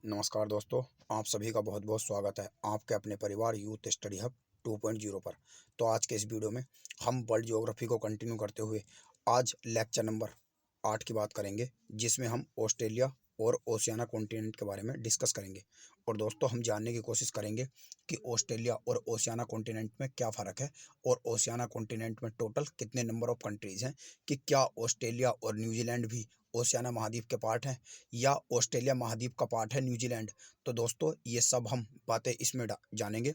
नमस्कार दोस्तों, आप सभी का बहुत बहुत स्वागत है आपके अपने परिवार यूथ स्टडी हब 2.0 पर। तो आज के इस वीडियो में हम वर्ल्ड ज्योग्राफी को कंटिन्यू करते हुए आज लेक्चर नंबर 8 की बात करेंगे, जिसमें हम ऑस्ट्रेलिया और ओशियाना कॉन्टिनेंट के बारे में डिस्कस करेंगे। और दोस्तों, हम जानने की कोशिश करेंगे कि ऑस्ट्रेलिया और ओशियाना कॉन्टिनेंट में क्या फ़र्क है और ओशियाना कॉन्टिनेंट में टोटल कितने नंबर ऑफ़ कंट्रीज़ हैं, कि क्या ऑस्ट्रेलिया और न्यूजीलैंड भी ओशियाना महाद्वीप के पार्ट हैं या ऑस्ट्रेलिया महाद्वीप का पार्ट है न्यूजीलैंड। तो दोस्तों, ये सब हम बातें इसमें जानेंगे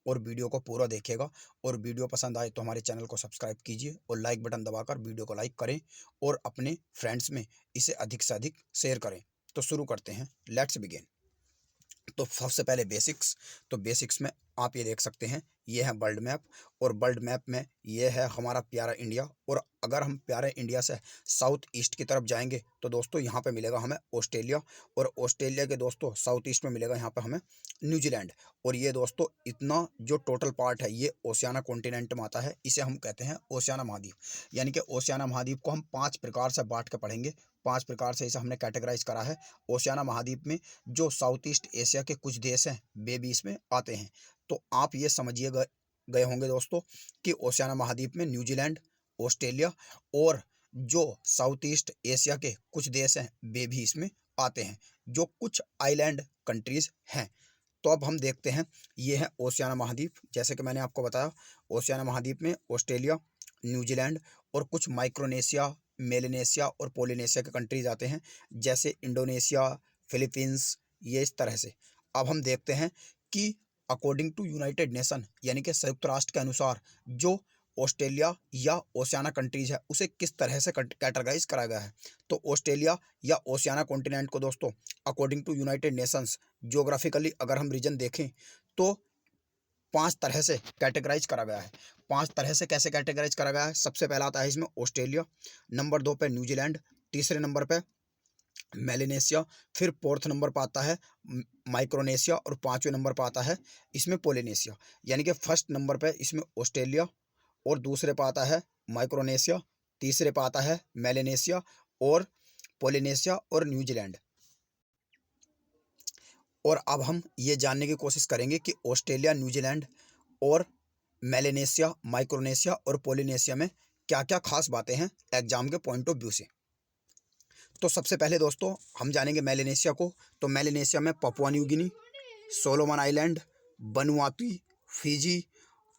और वीडियो को पूरा देखिएगा। और वीडियो पसंद आए तो हमारे चैनल को सब्सक्राइब कीजिए और लाइक बटन दबाकर वीडियो को लाइक करें और अपने फ्रेंड्स में इसे अधिक से अधिक शेयर करें। तो शुरू करते हैं, लेट्स बिगिन। तो सबसे पहले बेसिक्स। तो बेसिक्स में आप ये देख सकते हैं, ये है वर्ल्ड मैप। और वर्ल्ड मैप में ये है हमारा प्यारा इंडिया। और अगर हम प्यारे इंडिया से साउथ ईस्ट की तरफ जाएंगे तो दोस्तों यहाँ पे मिलेगा हमें ऑस्ट्रेलिया। और ऑस्ट्रेलिया के दोस्तों साउथ ईस्ट में मिलेगा यहाँ पे हमें न्यूजीलैंड। और ये दोस्तों इतना जो टोटल पार्ट है ये ओशियाना कॉन्टिनेंट में आता है। इसे हम कहते हैं ओशियाना महाद्वीप। यानी कि ओशियाना महाद्वीप को हम 5 प्रकार से बांट के पढ़ेंगे। 5 प्रकार से इसे हमने कैटेगराइज करा है। ओशियाना महाद्वीप में जो साउथ ईस्ट एशिया के कुछ देश हैं वे भी इसमें आते हैं। तो आप ये समझिए गए होंगे दोस्तों कि ओशियाना महाद्वीप में न्यूजीलैंड, ऑस्ट्रेलिया और जो साउथ ईस्ट एशिया के कुछ देश हैं वे भी इसमें आते हैं, जो कुछ आइलैंड कंट्रीज हैं। तो अब हम देखते हैं, ये है ओशियाना महाद्वीप। जैसे कि मैंने आपको बताया, ओशियाना महाद्वीप में ऑस्ट्रेलिया, न्यूजीलैंड और कुछ माइक्रोनेशिया, मेलेनेशिया और पोलिनेशिया के कंट्रीज आते हैं, जैसे इंडोनेशिया, फिलीपींस, ये इस तरह से। अब हम देखते हैं कि अकॉर्डिंग टू यूनाइटेड नेशन यानी कि संयुक्त राष्ट्र के अनुसार जो ऑस्ट्रेलिया या ओशियाना कंट्रीज है उसे किस तरह से कैटेगराइज करा गया है। तो ऑस्ट्रेलिया या ओशियाना कॉन्टिनेंट को दोस्तों according to United Nations geographically अगर हम रीजन देखें तो 5 तरह से कैटेगराइज करा गया है। 5 तरह से कैसे कैटेगराइज करा गया है? सबसे पहला आता है इसमें ऑस्ट्रेलिया, नंबर 2 पे न्यूजीलैंड, तीसरे नंबर पे मेलेनेशिया, फिर फोर्थ नंबर पर आता है माइक्रोनेशिया और 5वें नंबर पर आता है इसमें पोलिनेशिया। यानी कि फर्स्ट नंबर पे इसमें ऑस्ट्रेलिया और दूसरे पर आता है माइक्रोनेशिया, तीसरे पर आता है मेलेनेशिया और पोलिनेशिया और न्यूजीलैंड। और अब हम ये जानने की कोशिश करेंगे कि ऑस्ट्रेलिया, न्यूजीलैंड और मेलेनेशिया, माइक्रोनेशिया और पोलिनेशिया में क्या क्या खास बातें हैं एग्जाम के पॉइंट ऑफ व्यू से। तो सबसे पहले दोस्तों हम जानेंगे मेलेनेशिया को। तो मेलेनेशिया में Papua New Guinea, Solomon island, Vanuatu, Fiji,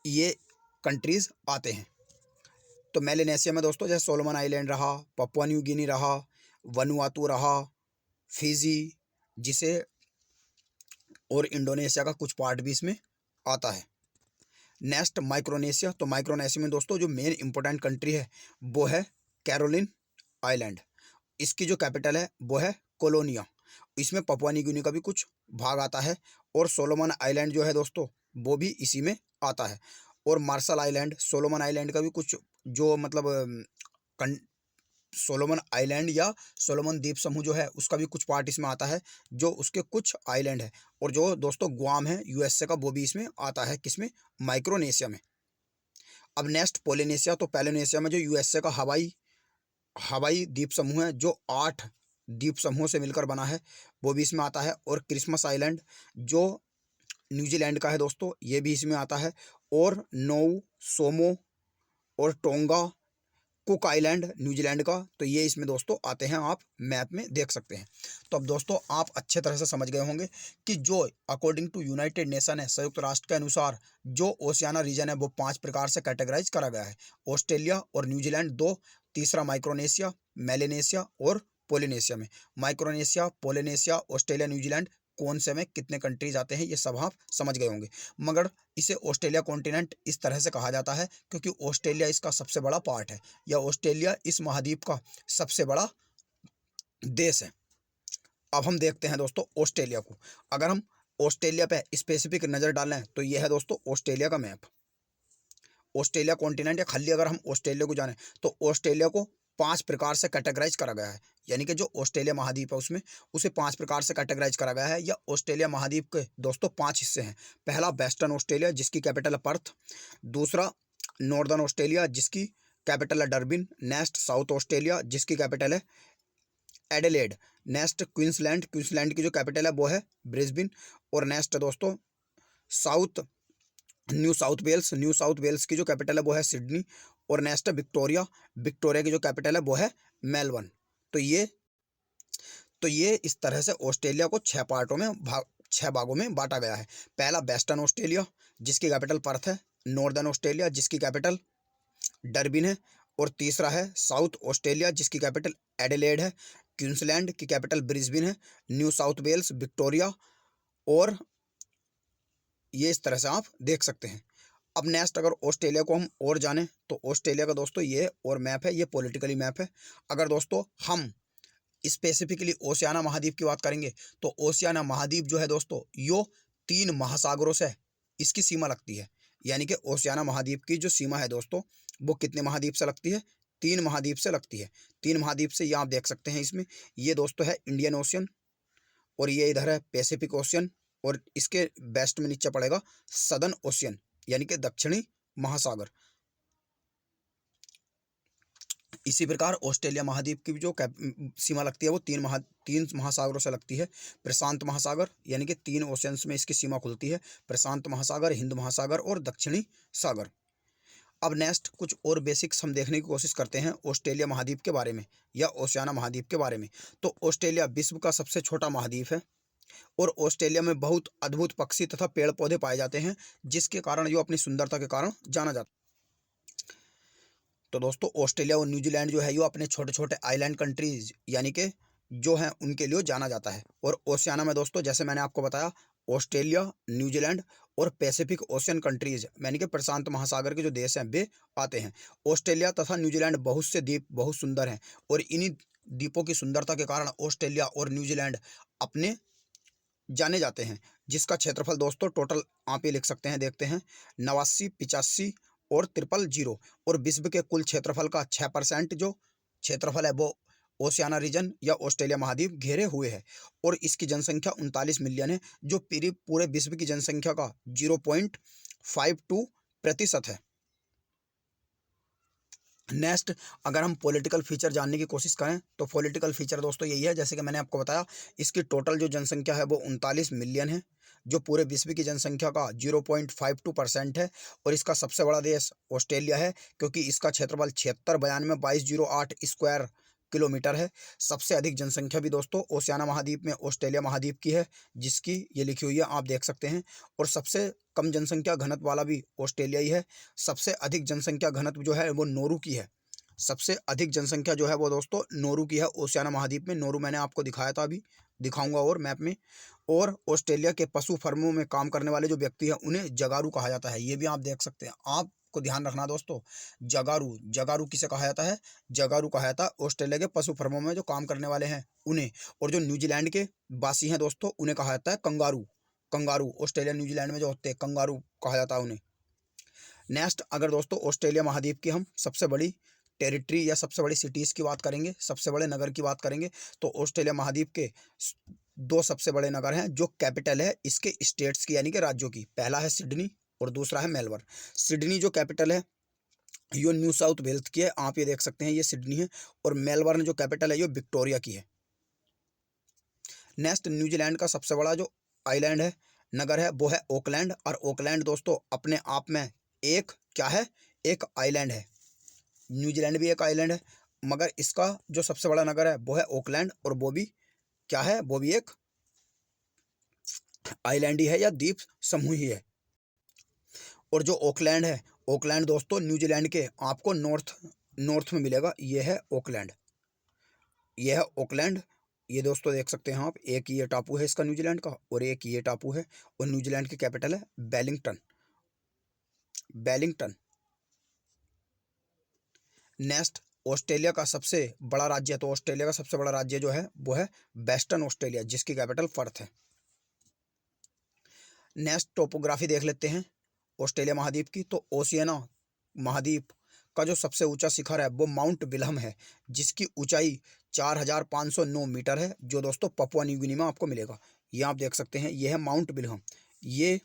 ये कंट्रीज़ आते हैं। तो मेलेनेशिया में दोस्तों जैसे सोलोमन आइलैंड रहा, पपुआ न्यू गिनी रहा, वनुआतु रहा, फिजी, जिसे और इंडोनेशिया का कुछ पार्ट भी इसमें आता है। Next Micronesia. तो माइक्रोनेशिया में दोस्तों जो मेन इंपॉर्टेंट कंट्री है वो है कैरोलिन आइलैंड। इसकी जो कैपिटल है वो है कोलोनिया। इसमें पपुआ न्यू गिनी का भी कुछ भाग आता है। और सोलोमन आइलैंड जो है दोस्तों वो भी इसी में आता है। और मार्शल आइलैंड, सोलोमन आइलैंड का भी कुछ जो मतलब सोलोमन आइलैंड या सोलोमन द्वीप समूह जो है उसका भी कुछ पार्ट इसमें आता है, जो उसके कुछ आइलैंड है। और जो दोस्तों ग्वाम है यूएसए का, वो भी इसमें आता है, किसमें? माइक्रोनेशिया में। अब नेक्स्ट पोलिनेशिया। तो पोलिनेशिया में जो यूएसए का हवाई द्वीप समूह है जो 8 द्वीप समूहों से मिलकर बना है, वो भी इसमें आता है। और क्रिसमस आइलैंड जो न्यूजीलैंड का है दोस्तों, ये भी इसमें आता है। और नोउ, सोमो और टोंगा, कुक आइलैंड न्यूजीलैंड का, तो ये इसमें दोस्तों आते हैं, आप मैप में देख सकते हैं। तो अब दोस्तों आप अच्छे तरह से समझ गए होंगे कि जो अकॉर्डिंग टू यूनाइटेड नेशन है, संयुक्त राष्ट्र के अनुसार जो ओशियाना रीजन है वो 5 प्रकार से कैटेगराइज करा गया है। ऑस्ट्रेलिया और न्यूजीलैंड 2, तीसरा माइक्रोनेशिया, मेलेनेशिया और पोलिनेशिया में। माइक्रोनेशिया, पोलिनेशिया, ऑस्ट्रेलिया, न्यूजीलैंड कौन से में कितने कंट्रीज आते हैं ये सब आप समझ गए होंगे। मगर इसे ऑस्ट्रेलिया कॉन्टिनेंट इस तरह से कहा जाता है क्योंकि ऑस्ट्रेलिया इसका सबसे बड़ा पार्ट है, या ऑस्ट्रेलिया इस महाद्वीप का सबसे बड़ा देश है। अब हम देखते हैं दोस्तों ऑस्ट्रेलिया को। अगर हम ऑस्ट्रेलिया पे स्पेसिफिक नज़र डालें तो यह है दोस्तों ऑस्ट्रेलिया का मैप। ऑस्ट्रेलिया कॉन्टिनेंट या खाली अगर हम ऑस्ट्रेलिया को जानें तो ऑस्ट्रेलिया को 5 प्रकार से कैटेगराइज करा गया है। यानी कि जो ऑस्ट्रेलिया महाद्वीप है उसमें उसे 5 प्रकार से कैटेगराइज करा गया है। या ऑस्ट्रेलिया महाद्वीप के दोस्तों 5 हिस्से हैं। पहला वेस्टर्न ऑस्ट्रेलिया जिसकी कैपिटल है पर्थ। दूसरा नॉर्दर्न ऑस्ट्रेलिया जिसकी कैपिटल है डरबिन। नेक्स्ट साउथ ऑस्ट्रेलिया जिसकी कैपिटल है एडिलेड। नेक्स्ट क्वींसलैंड, क्वींसलैंड की जो कैपिटल है वो है ब्रिस्बेन। और नेक्स्ट दोस्तों New South Wales, New South Wales की जो कैपिटल है वो है सिडनी। और नेक्स्ट है विक्टोरिया, विक्टोरिया की जो कैपिटल है वो है मेलबर्न। तो ये इस तरह से ऑस्ट्रेलिया को 6 भागों में बांटा गया है। पहला वेस्टर्न ऑस्ट्रेलिया जिसकी कैपिटल पर्थ है, नॉर्दर्न ऑस्ट्रेलिया जिसकी कैपिटल डरबिन है, और तीसरा है साउथ ऑस्ट्रेलिया जिसकी कैपिटल एडिलेड है, क्वींसलैंड की कैपिटल ब्रिस्बेन है, न्यू साउथ वेल्स, विक्टोरिया। और ये इस तरह से आप देख सकते हैं। अब नेक्स्ट अगर ऑस्ट्रेलिया को हम और जानें तो ऑस्ट्रेलिया का दोस्तों ये और मैप है, ये पॉलिटिकली मैप है। अगर दोस्तों हम स्पेसिफिकली ओशियाना महाद्वीप की बात करेंगे तो ओशियाना महाद्वीप जो है दोस्तों यो 3 महासागरों से इसकी सीमा लगती है। यानी कि ओशियाना महाद्वीप की जो सीमा है दोस्तों वो कितने महाद्वीप से लगती है? 3 महाद्वीप से लगती है। 3 महाद्वीप से ये आप देख सकते हैं इसमें, ये दोस्तों है इंडियन ओशियन, और ये इधर है पैसिफिक ओशियन, और इसके वेस्ट में नीचे पड़ेगा सदर्न ओशियन यानी कि दक्षिणी महासागर। इसी प्रकार ऑस्ट्रेलिया महाद्वीप की जो सीमा लगती है वो 3 महासागरों से लगती है। प्रशांत महासागर यानी कि 3 ओशियंस में इसकी सीमा खुलती है, प्रशांत महासागर, हिंद महासागर और दक्षिणी सागर। अब नेक्स्ट कुछ और बेसिक्स हम देखने की कोशिश करते हैं ऑस्ट्रेलिया महाद्वीप के बारे में या ओशियाना महाद्वीप के बारे में। तो ऑस्ट्रेलिया विश्व का सबसे छोटा महाद्वीप है और ऑस्ट्रेलिया में बहुत अद्भुत पक्षी तथा पेड़ पौधे पाए जाते हैं, जिसके कारण जो अपनी सुंदरता के कारण जाना जाता है। तो दोस्तों ऑस्ट्रेलिया और न्यूजीलैंड जो है ये अपने छोटे छोटे आइलैंड कंट्रीज यानी कि जो हैं उनके लिए जाना जाता है। और ओशियाना में दोस्तों जैसे मैंने आपको बताया ऑस्ट्रेलिया, न्यूजीलैंड और पैसिफिक ओशियन कंट्रीज यानी कि प्रशांत महासागर के जो देश हैं वे आते हैं। ऑस्ट्रेलिया तथा न्यूजीलैंड बहुत से द्वीप बहुत सुंदर हैं और इन्हीं द्वीपों की सुंदरता के कारण ऑस्ट्रेलिया और न्यूजीलैंड अपने जाने जाते हैं, जिसका क्षेत्रफल दोस्तों टोटल आप ये लिख सकते हैं, देखते हैं 89, 85 और 000। और विश्व के कुल क्षेत्रफल का 6% जो क्षेत्रफल है वो ओशियाना रीजन या ऑस्ट्रेलिया महाद्वीप घेरे हुए है। और इसकी जनसंख्या 39 मिलियन है जो पूरे विश्व की जनसंख्या का 0.52% है। नेक्स्ट अगर हम पॉलिटिकल फीचर जानने की कोशिश करें तो पॉलिटिकल फीचर दोस्तों यही है, जैसे कि मैंने आपको बताया इसकी टोटल जो जनसंख्या है वो 39 मिलियन है जो पूरे विश्व की जनसंख्या का 0.52% है। और इसका सबसे बड़ा देश ऑस्ट्रेलिया है क्योंकि इसका क्षेत्रफल 7692,2208 स्क्वायर किलोमीटर है। सबसे अधिक जनसंख्या भी दोस्तों ओशियाना महाद्वीप में ऑस्ट्रेलिया महाद्वीप की है, जिसकी ये लिखी हुई है आप देख सकते हैं। और सबसे कम जनसंख्या घनत्व वाला भी ऑस्ट्रेलिया ही है। सबसे अधिक जनसंख्या घनत्व जो है वो नोरू की है। सबसे अधिक जनसंख्या जो है वो दोस्तों नोरू की है ओशियाना महाद्वीप में। नोरू मैंने आपको दिखाया था, अभी दिखाऊंगा और मैप में। और ऑस्ट्रेलिया के पशु फर्मों में काम करने वाले जो व्यक्ति हैं उन्हें जगारू कहा जाता है, ये भी आप देख सकते हैं। आपको ध्यान रखना दोस्तों, जगारू, जगारू किसे कहा जाता है? जगारू कहा जाता है ऑस्ट्रेलिया के पशु फर्मों में जो काम करने वाले हैं उन्हें। और जो न्यूजीलैंड के वासी हैं दोस्तों उन्हें कहा जाता है कंगारू। कंगारू ऑस्ट्रेलिया न्यूजीलैंड में जो होते हैं कंगारू कहा जाता है उन्हें। नेक्स्ट अगर दोस्तों ऑस्ट्रेलिया महाद्वीप की हम सबसे बड़ी टेरिटरी या सबसे बड़ी सिटीज़ की बात करेंगे, सबसे बड़े नगर की बात करेंगे, तो ऑस्ट्रेलिया महाद्वीप के 2 सबसे बड़े नगर हैं जो कैपिटल है इसके स्टेट्स की यानी कि राज्यों की। पहला है सिडनी और दूसरा है मेलबर्न। सिडनी जो कैपिटल है यो न्यू साउथ वेल्स की है, आप ये देख सकते हैं ये सिडनी है। और मेलबर्न जो कैपिटल है ये विक्टोरिया की है। नेक्स्ट न्यूजीलैंड का सबसे बड़ा जो आइलैंड है, नगर है, वो है ऑकलैंड। और ऑकलैंड दोस्तों अपने आप में एक क्या है? एक आइलैंड है। न्यूजीलैंड भी एक आइलैंड है मगर इसका जो सबसे बड़ा नगर है वो है ऑकलैंड, और वो भी क्या है? वो भी एक आइलैंड ही है या द्वीप समूह ही है। और जो ऑकलैंड है, ऑकलैंड दोस्तों न्यूजीलैंड के आपको नॉर्थ में मिलेगा। ये है ऑकलैंड, ये है ऑकलैंड। ये दोस्तों देख सकते हैं आप, एक ये टापू है इसका न्यूजीलैंड का और एक ये टापू है। और न्यूजीलैंड की कैपिटल है वेलिंगटन, वेलिंगटन। नेक्स्ट ऑस्ट्रेलिया का सबसे बड़ा राज्य है, तो ऑस्ट्रेलिया का सबसे बड़ा राज्य जो है वो है वेस्टर्न ऑस्ट्रेलिया जिसकी कैपिटल पर्थ है। नेक्स्ट टोपोग्राफी देख लेते हैं ऑस्ट्रेलिया महाद्वीप की। तो ओशियाना महाद्वीप का जो सबसे ऊंचा शिखर है वो माउंट विल्हम है जिसकी ऊंचाई 4509 मीटर है, जो दोस्तों पपुआ न्यू गिनी में आपको मिलेगा। ये आप देख सकते हैं, ये है माउंट विल्हम। ये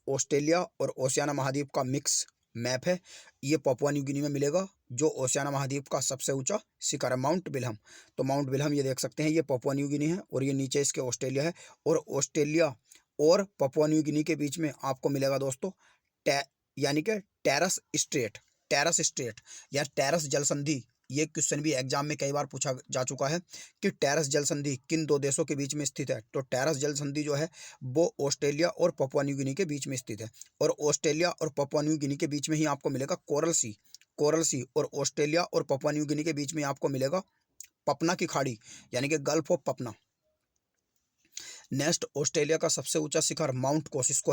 ऑस्ट्रेलिया और ओशियाना महाद्वीप का मिक्स मैप है, ये पापुआ न्यू गिनी में मिलेगा, जो ओशियाना महाद्वीप का सबसे ऊंचा शिखर है माउंट विल्हम। तो माउंट विल्हम ये देख सकते हैं, ये पापुआ न्यू गिनी है और ये नीचे इसके ऑस्ट्रेलिया है। और ऑस्ट्रेलिया और पापुआ न्यू गिनी के बीच में आपको मिलेगा दोस्तों यानी कि टेरस स्ट्रेट या टेरस जल संधि। ये क्वेश्चन भी एग्जाम में कई बार पूछा जा चुका है कि टेरस जल संधि किन दो देशों के बीच में स्थित है। तो टेरस जल संधि जो है वो ऑस्ट्रेलिया और पापुआ न्यू गिनी के बीच में स्थित है। और ऑस्ट्रेलिया और पापुआ न्यू गिनी के बीच में ही आपको मिलेगा कोरल सी। और ऑस्ट्रेलिया और पापुआ न्यू गिनी के बीच में आपको मिलेगा पपना की खाड़ी यानी कि गल्फ ऑफ पपना। नेक्स्ट, ऑस्ट्रेलिया का सबसे ऊंचा शिखर माउंट कोसिस्को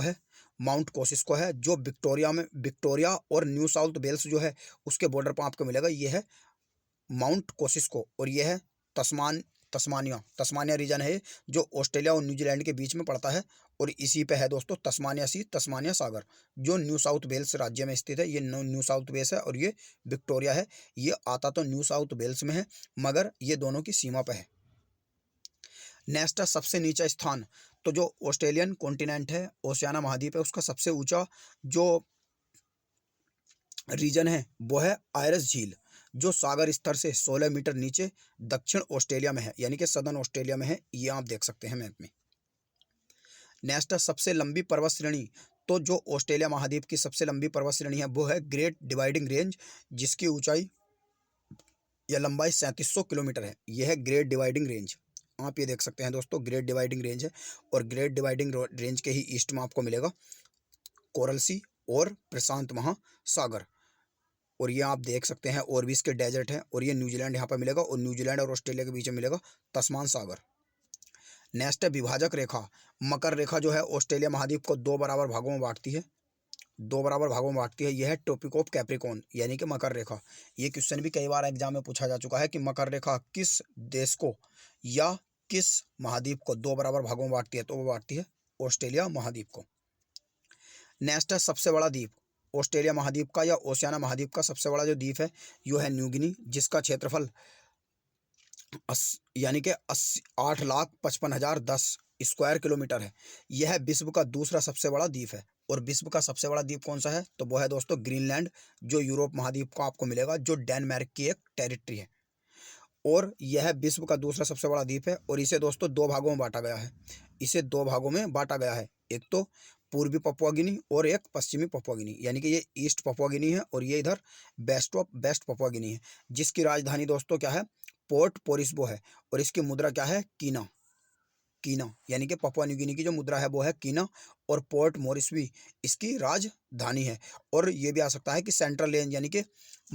है, जो विक्टोरिया और न्यू साउथ वेल्स जो है उसके बॉर्डर पर आपको मिलेगा। ये है माउंट कोसिस्को और ये है तस्मानिया रीजन है जो ऑस्ट्रेलिया और न्यूजीलैंड के बीच में पड़ता है। और इसी पे है दोस्तों तस्मानिया सागर, जो न्यू साउथ वेल्स राज्य में स्थित है। ये न्यू साउथ वेल्स है और ये विक्टोरिया है। ये आता तो न्यू साउथ वेल्स में है मगर ये दोनों की सीमा पे है। नेक्स्ट, सबसे नीचा स्थान, तो जो ऑस्ट्रेलियन कॉन्टिनेंट है, ओशियाना महाद्वीप है, उसका सबसे ऊंचा जो रीजन है वो है आयरस झील, जो सागर स्तर से 16 मीटर नीचे दक्षिण ऑस्ट्रेलिया में है यानी कि सदर्न ऑस्ट्रेलिया में है। ये आप देख सकते हैं मैप में। नेक्स्ट, सबसे लंबी पर्वत श्रेणी, तो जो ऑस्ट्रेलिया महाद्वीप की सबसे लंबी पर्वत श्रेणी है वो है ग्रेट डिवाइडिंग रेंज, जिसकी ऊंचाई या लंबाई 3700 किलोमीटर है। यह है ग्रेट डिवाइडिंग रेंज। आप ये देख सकते हैं दोस्तों, ग्रेट डिवाइडिंग रेंज है। और ग्रेट डिवाइडिंग रेंज के ही ईस्ट में आपको मिलेगा कोरल सी और प्रशांत महासागर। और ये आप देख सकते हैं और भी इसके डेजर्ट हैं। और ये न्यूजीलैंड यहाँ पर मिलेगा और न्यूजीलैंड और ऑस्ट्रेलिया के बीच में मिलेगा तस्मान सागर। नेक्स्ट है विभाजक रेखा। मकर रेखा जो है ऑस्ट्रेलिया महाद्वीप को दो बराबर भागों में बांटती है। यह है ट्रॉपिक ऑफ कैप्रिकॉर्न यानी कि मकर रेखा। ये क्वेश्चन भी कई बार एग्जाम में पूछा जा चुका है कि मकर रेखा किस देश को या किस महाद्वीप को दो बराबर भागों में बांटती है, तो वो बांटती है ऑस्ट्रेलिया महाद्वीप को। नेक्स्ट है सबसे बड़ा द्वीप। ऑस्ट्रेलिया महाद्वीप का या ओशियाना महाद्वीप का सबसे बड़ा जो द्वीप है यो है न्यू गिनी, जिसका क्षेत्रफल यानी कि 8,55,010 स्क्वायर किलोमीटर है। यह विश्व का दूसरा सबसे बड़ा द्वीप है। और विश्व का सबसे बड़ा द्वीप कौन सा है, तो वो है दोस्तों ग्रीनलैंड, जो यूरोप महाद्वीप को आपको मिलेगा, जो डेनमार्क की एक टेरिटरी है। और यह विश्व का दूसरा सबसे बड़ा द्वीप है। और इसे दोस्तों दो भागों में बांटा गया है। एक तो पूर्वी पपुआ गिनी और एक पश्चिमी पपुआ गिनी, यानी कि ये ईस्ट पपुआ गिनी है और ये इधर वेस्ट पपुआ गिनी है, जिसकी राजधानी दोस्तों क्या है, पोर्ट पोरिस्बो है। और इसकी मुद्रा क्या है, कीना यानी कि पपुआ न्यू गिनी की जो मुद्रा है वो है कीना। और पोर्ट मोरिस्बी इसकी राजधानी है। और ये भी आ सकता है कि सेंट्रल रेंज यानी कि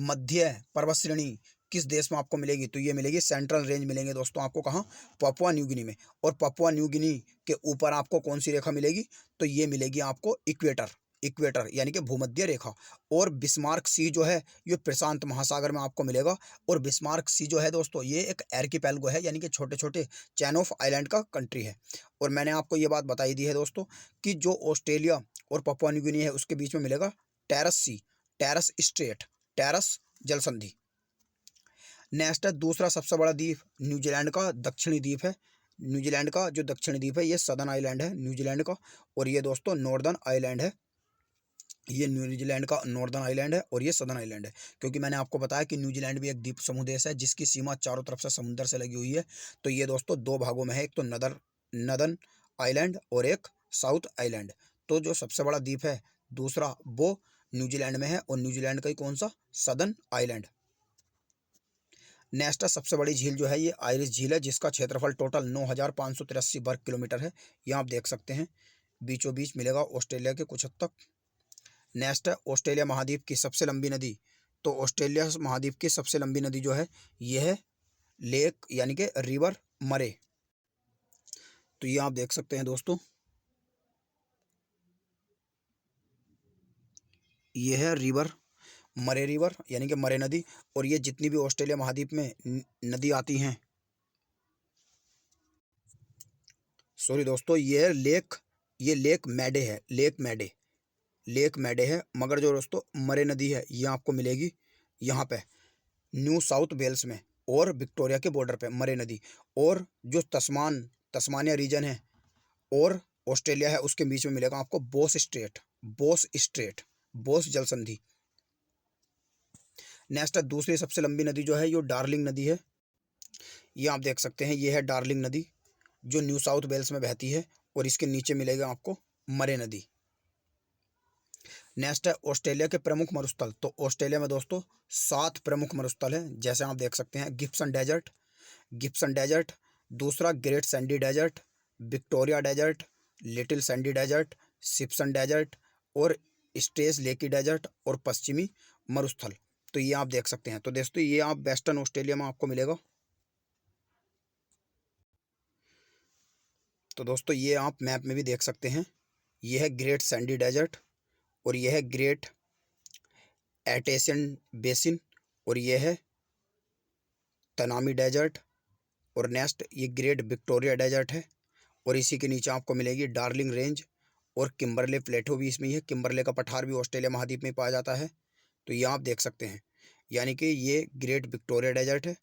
मध्य पर्वत श्रेणी किस देश में आपको मिलेगी, तो ये मिलेगी सेंट्रल रेंज मिलेंगे दोस्तों आपको कहाँ, पपुआ न्यू गिनी में। और पपुआ न्यू गिनी के ऊपर आपको कौन सी रेखा मिलेगी, तो ये मिलेगी आपको इक्वेटर यानी कि भूमध्य रेखा। और बिस्मार्क सी जो है ये प्रशांत महासागर में आपको मिलेगा। और बिस्मार्क सी जो है दोस्तों ये एक आर्किपेलगो है यानी कि छोटे छोटे चैन ऑफ आइलैंड का कंट्री है। और मैंने आपको ये बात बताई दी है दोस्तों कि जो ऑस्ट्रेलिया और पपुआ न्यू गिनी है उसके बीच में मिलेगा टेरस जल संधि। नेक्स्ट है दूसरा सबसे बड़ा द्वीप, न्यूजीलैंड का दक्षिणी द्वीप है। न्यूजीलैंड का जो दक्षिणी द्वीप है ये सदर्न आइलैंड है न्यूजीलैंड का। और ये दोस्तों नॉर्दर्न आइलैंड है। ये न्यूजीलैंड का नॉर्दर्न आइलैंड है और ये सदर्न आइलैंड है, क्योंकि मैंने आपको बताया कि न्यूजीलैंड भी एक द्वीप समूह देश है जिसकी सीमा चारों तरफ से समुद्र से लगी हुई है। तो ये दोस्तों दो भागों में है, एक तो नदर्न आइलैंड और एक साउथ आइलैंड। तो जो सबसे बड़ा द्वीप है दूसरा वो न्यूजीलैंड में है और न्यूजीलैंड का ही कौन सा, सदर्न आइलैंड। नेक्स्ट सबसे बड़ी झील जो है ये आयरिस झील है, जिसका क्षेत्रफल टोटल 9,583 वर्ग किलोमीटर है। यहाँ आप देख सकते हैं बीचों बीच मिलेगा ऑस्ट्रेलिया के कुछ हद तक। नेक्स्ट है ऑस्ट्रेलिया महाद्वीप की सबसे लंबी नदी। तो ऑस्ट्रेलिया महाद्वीप की सबसे लंबी नदी जो है यह है लेक यानी कि रिवर मरे। तो ये आप देख सकते हैं दोस्तों, यह है रिवर यानी कि मरे नदी। और ये जितनी भी ऑस्ट्रेलिया महाद्वीप में नदी आती हैं, सॉरी दोस्तों, ये लेक मैडे है। मगर जो दोस्तों मरे नदी है ये आपको मिलेगी यहाँ पे न्यू साउथ वेल्स में और विक्टोरिया के बॉर्डर पे मरे नदी। और जो तस्मानिया रीजन है और ऑस्ट्रेलिया है उसके बीच में मिलेगा आपको बोस जल संधि। नेक्स्ट है दूसरी सबसे लंबी नदी जो है ये डार्लिंग नदी है। ये आप देख सकते हैं, ये है डार्लिंग नदी जो न्यू साउथ वेल्स में बहती है और इसके नीचे मिलेगा आपको मरे नदी। नेक्स्ट है ऑस्ट्रेलिया के प्रमुख मरुस्थल। तो ऑस्ट्रेलिया में दोस्तों 7 प्रमुख मरुस्थल हैं, जैसे आप देख सकते हैं गिब्सन डेजर्ट, दूसरा Great Sandy desert, Victoria desert, Little Sandy desert, Simpson desert और स्ट्रेस लेकी डेजर्ट और पश्चिमी मरुस्थल। तो ये आप देख सकते हैं। तो दोस्तों ये आप वेस्टर्न ऑस्ट्रेलिया में आपको मिलेगा। तो दोस्तों ये आप मैप में भी देख सकते हैं, ये है ग्रेट सैंडी डेजर्ट और ये है ग्रेट एटेशियन बेसिन और ये है तनामी डेजर्ट और नेक्स्ट ये ग्रेट विक्टोरिया डेजर्ट है और इसी के नीचे आपको मिलेगी डार्लिंग रेंज और किम्बरले प्लेटो भी इसमें ही है। किम्बरले का पठार भी ऑस्ट्रेलिया महाद्वीप में पाया जाता है। तो ये आप देख सकते हैं, यानी कि ये ग्रेट विक्टोरिया डेजर्ट है,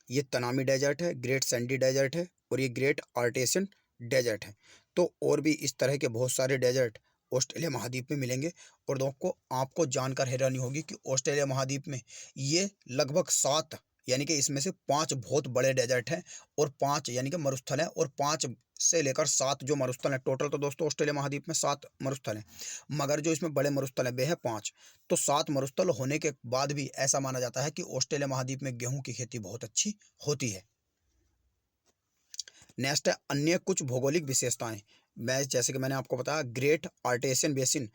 ये तनामी डेजर्ट है, ग्रेट सैंडी डेजर्ट है और ये ग्रेट आर्टेशियन डेजर्ट है। तो और भी इस तरह के बहुत सारे डेजर्ट ऑस्ट्रेलिया महाद्वीप में मिलेंगे। और दोस्तों आपको जानकर हैरानी होगी कि ऑस्ट्रेलिया महाद्वीप में ये लगभग 7 यानी कि इसमें से 5 बहुत बड़े डेजर्ट हैं और 5 यानी कि मरुस्थल हैं और 5 से लेकर 7 जो मरुस्थल हैं। टोटल तो दोस्तों ऑस्ट्रेलिया महाद्वीप में 7 मरुस्थल हैं, मगर जो इसमें बड़े मरुस्थल हैं वे हैं 5। तो 7 मरुस्थल होने के बाद भी ऐसा माना जाता है कि ऑस्ट्रेलिया महाद्वीप में गेहूं की खेती बहुत अच्छी होती है। नेक्स्ट है अन्य कुछ भौगोलिक विशेषताएं। मैं जैसे कि मैंने आपको बताया ग्रेट आर्टेशियन बेसिन,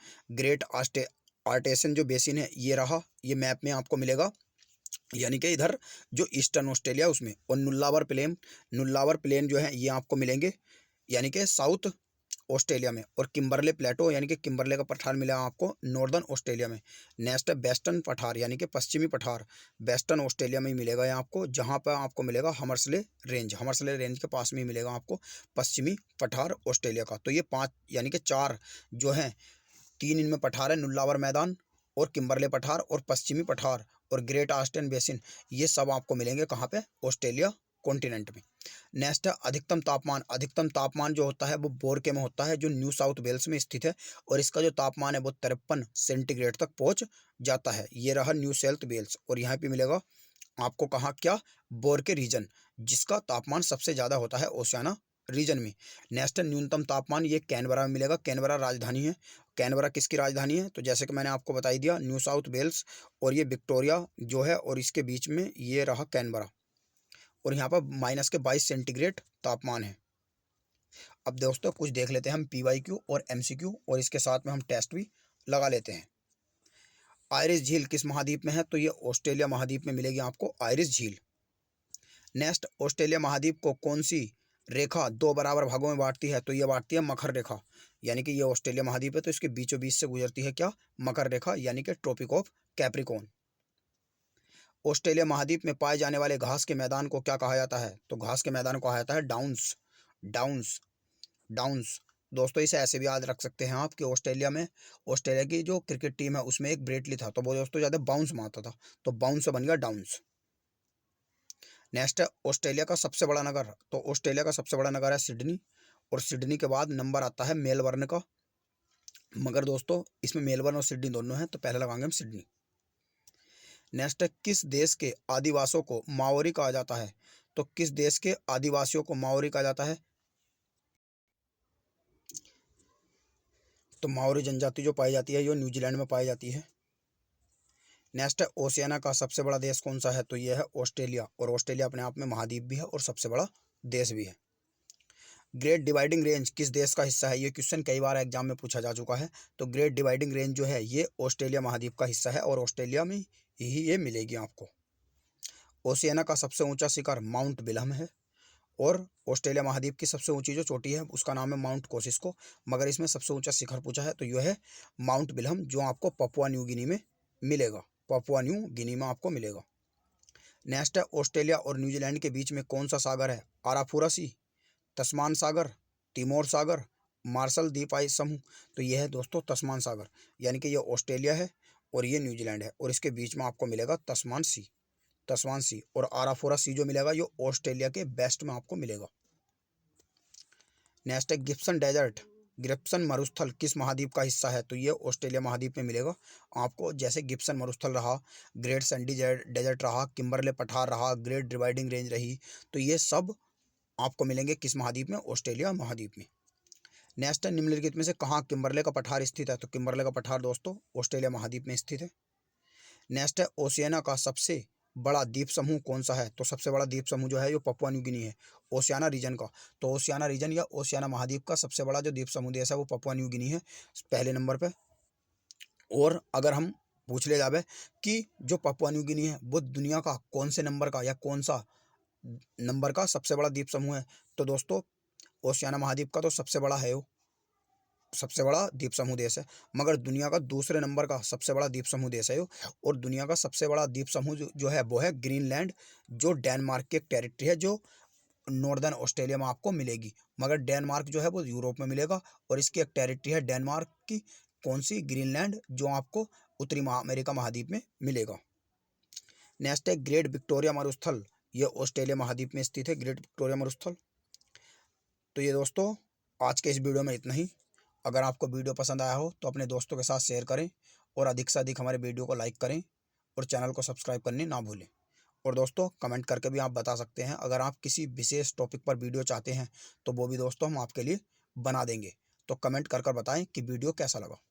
आर्टेशियन जो बेसिन है ये रहा, ये मैप में आपको मिलेगा, यानी कि इधर जो ईस्टर्न ऑस्ट्रेलिया उसमें। और नुल्लावर प्लेन जो है ये आपको मिलेंगे यानी कि साउथ ऑस्ट्रेलिया में। और किम्बरले प्लेटो यानी कि किम्बरले का पठार मिला आपको नॉर्दर्न ऑस्ट्रेलिया में। नेक्स्ट है वेस्टर्न पठार यानी कि पश्चिमी पठार, वेस्टर्न ऑस्ट्रेलिया में ही मिलेगा ये आपको, जहाँ पर आपको मिलेगा हमर्सले रेंज के पास में ही मिलेगा आपको पश्चिमी पठार ऑस्ट्रेलिया का। तो ये 5 यानी कि 4 जो हैं, 3 इनमें पठार है, नुल्लावर मैदान और किम्बरले पठार और पश्चिमी पठार और ग्रेट आस्टन बेसिन, ये सब आपको मिलेंगे कहाँ पे, ऑस्ट्रेलिया कॉन्टिनेंट में। नेक्स्ट है अधिकतम तापमान जो होता है वो बोरके में होता है जो न्यू साउथ वेल्स में स्थित है और इसका जो तापमान है वो 53 सेंटीग्रेड तक पहुंच जाता है। ये रहा न्यू साउथ वेल्स और यहाँ पे मिलेगा आपको कहाँ, क्या, बोरके रीजन, जिसका तापमान सबसे ज़्यादा होता है ओशियाना रीजन में। नेक्स्ट है न्यूनतम तापमान, ये कैनबरा में मिलेगा, कैनबरा राजधानी है। कैनबरा किसकी राजधानी है, तो जैसे कि मैंने आपको बताई दिया न्यू साउथ वेल्स और ये विक्टोरिया जो है और इसके बीच में ये रहा कैनबरा और यहाँ पर -22 सेंटीग्रेड तापमान है। अब दोस्तों कुछ देख लेते हैं हम PYQ और MCQ और इसके साथ में हम टेस्ट भी लगा लेते हैं। आयरिश झील किस महाद्वीप में है, तो ये ऑस्ट्रेलिया महाद्वीप में मिलेगी आपको आयरिश झील। नेक्स्ट, ऑस्ट्रेलिया महाद्वीप को कौन सी रेखा 2 बराबर भागों में बांटती है, तो ये बांटती है मकर रेखा, यानी कि ये ऑस्ट्रेलिया महाद्वीप है तो इसके बीचों बीच से गुजरती है क्या, मकर रेखा, यानी कि ट्रॉपिक ऑफ कैप्रिकॉर्न। ऑस्ट्रेलिया महाद्वीप में पाए जाने वाले घास के मैदान को क्या कहा जाता है, तो घास के मैदान को कहा जाता है डाउन्स। डाउन्स डाउन्स दोस्तों इसे ऐसे भी याद रख सकते हैं आप कि ऑस्ट्रेलिया की जो क्रिकेट टीम है उसमें एक ब्रेटली था तो वो दोस्तों ज़्यादा बाउंस मारता था, तो बाउंस से बन गया डाउन्स। नेक्स्ट है ऑस्ट्रेलिया का सबसे बड़ा नगर, तो ऑस्ट्रेलिया का सबसे बड़ा नगर है सिडनी और सिडनी के बाद नंबर आता है मेलबर्न का, मगर दोस्तों इसमें मेलबर्न और सिडनी दोनों हैं तो पहले लगाएंगे हम सिडनी। नेक्स्ट है किस देश के आदिवासियों को माओरी कहा जाता है, तो किस देश के आदिवासियों को माओरी कहा जाता है, तो माओरी जनजाति जो पाई जाती है ये न्यूजीलैंड में पाई जाती है। नेक्स्ट है ओशियाना का सबसे बड़ा देश कौन सा है, तो ये है ऑस्ट्रेलिया और ऑस्ट्रेलिया अपने आप में महाद्वीप भी है और सबसे बड़ा देश भी है। ग्रेट डिवाइडिंग रेंज किस देश का हिस्सा है, ये क्वेश्चन कई बार एग्जाम में पूछा जा चुका है। तो ग्रेट डिवाइडिंग रेंज जो है ये ऑस्ट्रेलिया महाद्वीप का हिस्सा है और ऑस्ट्रेलिया में ही ये मिलेगी आपको। ओशियाना का सबसे ऊंचा शिखर माउंट विल्हम है और ऑस्ट्रेलिया महाद्वीप की सबसे ऊंची जो चोटी है उसका नाम है माउंट कोसिस्को, मगर इसमें सबसे ऊंचा शिखर पूछा है तो यह है माउंट विल्हम जो आपको पपुआ न्यू गिनी में मिलेगा, पपुआ न्यू गिनी में आपको मिलेगा। नेक्स्ट है ऑस्ट्रेलिया और न्यूजीलैंड के बीच में कौन सा सागर है, आराफुरा सी, तस्मान सागर, तिमोर सागर, मार्शल द्वीप समूह, तो यह है दोस्तों तस्मान सागर, यानी कि ये ऑस्ट्रेलिया है और ये न्यूजीलैंड है और इसके बीच में आपको मिलेगा तस्मान सी और आराफोरा सी जो मिलेगा ये ऑस्ट्रेलिया के वेस्ट में आपको मिलेगा। नेक्स्ट है गिब्सन मरुस्थल किस महाद्वीप का हिस्सा है? तो ये ऑस्ट्रेलिया महाद्वीप में मिलेगा आपको। जैसे गिब्सन मरुस्थल रहा, ग्रेट सैंडी डेजर्ट रहा, किम्बरले पठार रहा, ग्रेट डिवाइडिंग रेंज रही, तो ये सब आपको मिलेंगे किस महाद्वीप में? ऑस्ट्रेलिया महाद्वीप में। नेक्स्ट है, निम्नलिखित में से कहाँ किम्बरले का पठार स्थित है? तो किम्बरले का पठार दोस्तों ऑस्ट्रेलिया महाद्वीप में स्थित है। नेक्स्ट है, ओशियाना का सबसे बड़ा द्वीप समूह कौन सा है? तो सबसे बड़ा द्वीप समूह जो है वो पपुआ न्यू गिनी है, ओशियाना रीजन का। तो ओशियाना रीजन या ओशियाना महाद्वीप का सबसे बड़ा जो द्वीप समूह देश है वो पपुआ न्यू गिनी है पहले नंबर पे। और अगर हम पूछ ले जावे कि जो पपुआ न्यू गिनी है वो दुनिया का कौन से नंबर का या कौन सा नंबर का सबसे बड़ा द्वीप समूह है? तो दोस्तों ओशियाना महाद्वीप का तो सबसे बड़ा है, वो सबसे बड़ा द्वीप समूह देश है। मगर दुनिया का दूसरे नंबर का सबसे बड़ा द्वीप समूह देश है वो। और दुनिया का सबसे बड़ा द्वीप समूह जो है वो है ग्रीनलैंड, जो डेनमार्क की एक टेरिटरी है, जो नॉर्दर्न ऑस्ट्रेलिया में आपको मिलेगी। मगर डेनमार्क जो है वो यूरोप में मिलेगा और इसकी एक टेरिटरी है डेनमार्क की, कौन सी? ग्रीनलैंड, जो आपको उत्तरी अमेरिका महाद्वीप में मिलेगा। नेक्स्ट है, ग्रेट विक्टोरिया मरुस्थल, ये ऑस्ट्रेलिया महाद्वीप में स्थित है ग्रेट विक्टोरिया मरुस्थल। तो ये दोस्तों आज के इस वीडियो में इतना ही। अगर आपको वीडियो पसंद आया हो तो अपने दोस्तों के साथ शेयर करें और अधिक से अधिक हमारे वीडियो को लाइक करें और चैनल को सब्सक्राइब करने ना भूलें। और दोस्तों कमेंट करके भी आप बता सकते हैं अगर आप किसी विशेष टॉपिक पर वीडियो चाहते हैं तो वो भी दोस्तों हम आपके लिए बना देंगे। तो कमेंट कर बताएं कि वीडियो कैसा लगा।